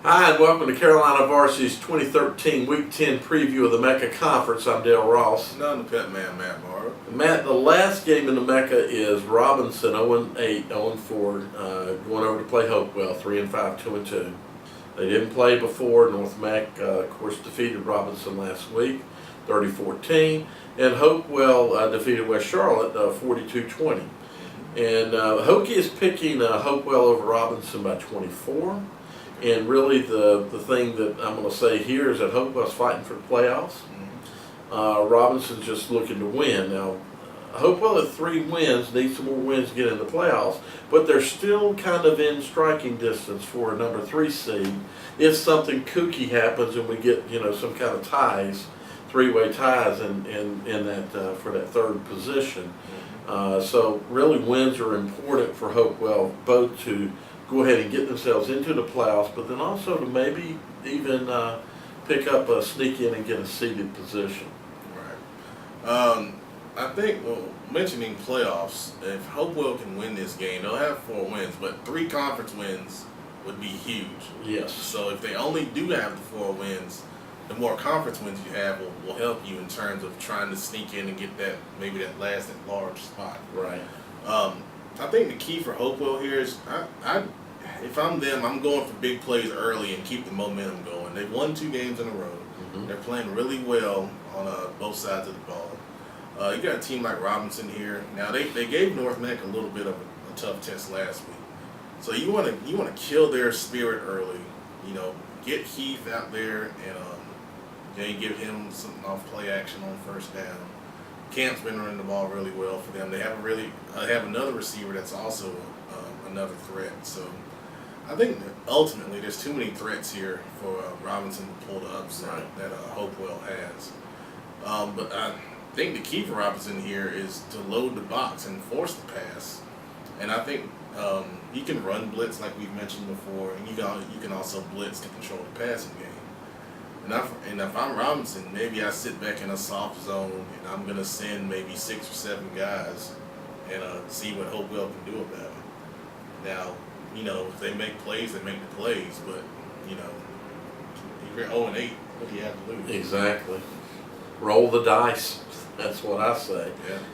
Hi, and welcome to Carolina Varsity's 2013 Week 10 preview of the Mecca Conference. I'm Dale Ross. And I'm the pet man, Matt Morrow. Matt, the last game in the Mecca is Robinson 0-8, 0-4, going over to play Hopewell 3-5, 2-2. They didn't play before. North Mac, of course, defeated Robinson last week, 30-14, and Hopewell defeated West Charlotte 42-20. And Hokie is picking Hopewell over Robinson by 24. And really the thing that I'm going to say here is that Hopewell's fighting for the playoffs. Robinson's just looking to win. Now, Hopewell at 3 wins, needs some more wins to get in the playoffs, but they're still kind of in striking distance for a number 3 seed. If something kooky happens and we get, some kind of ties, 3-way ties in that for that 3rd position. So really wins are important for Hopewell, both to go ahead and get themselves into the playoffs, but then also to maybe even pick up a sneak in and get a seeded position. Right. I think, mentioning playoffs, if Hopewell can win this game, they'll have 4 wins, but 3 conference wins would be huge. Yes. So if they only do have the 4 wins, the more conference wins you have will help you in terms of trying to sneak in and get that last at large spot. Right. I think the key for Hopewell here is, if I'm them, I'm going for big plays early and keep the momentum going. They've won 2 games in a row. They're playing really well on both sides of the ball. You got a team like Robinson here. Now they gave North Mac a little bit of a tough test last week, so you want to kill their spirit early. Get Heath out there and you give him some off play action on first down. Camp's been running the ball really well for them. They have another receiver that's also another threat. So I think that ultimately there's too many threats here for Robinson to pull the upset that Hopewell has. But I think the key for Robinson here is to load the box and force the pass. And I think you can run blitz like we've mentioned before, and you can also blitz to control the passing game. And if I'm Robinson, maybe I sit back in a soft zone and I'm going to send maybe 6 or 7 guys and see what Hopewell can do about it. Now, if they make plays, they make the plays, but, if you're 0-8, what do you have to lose? Exactly. Roll the dice. That's what I say.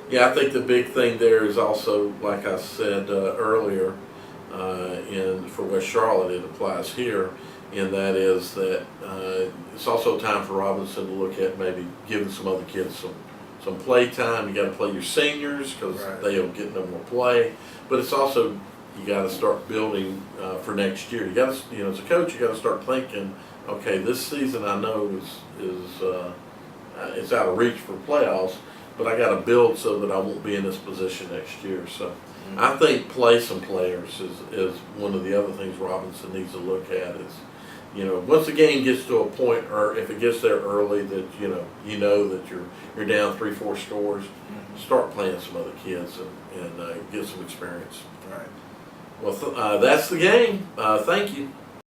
Yeah, I think the big thing there is also, like I said earlier, for West Charlotte, it applies here. And that is that it's also time for Robinson to look at maybe giving some other kids some play time. You got to play your seniors because they'll get no more play. But it's also you got to start building for next year. You got to, as a coach, you got to start thinking, okay, this season I know it's out of reach for playoffs, but I got to build so that I won't be in this position next year. So I think play some players is one of the other things Robinson needs to look at is. Once the game gets to a point, or if it gets there early, that you know that you're down 3-4 scores, start playing some other kids and get some experience. Right. Well, that's the game. Thank you.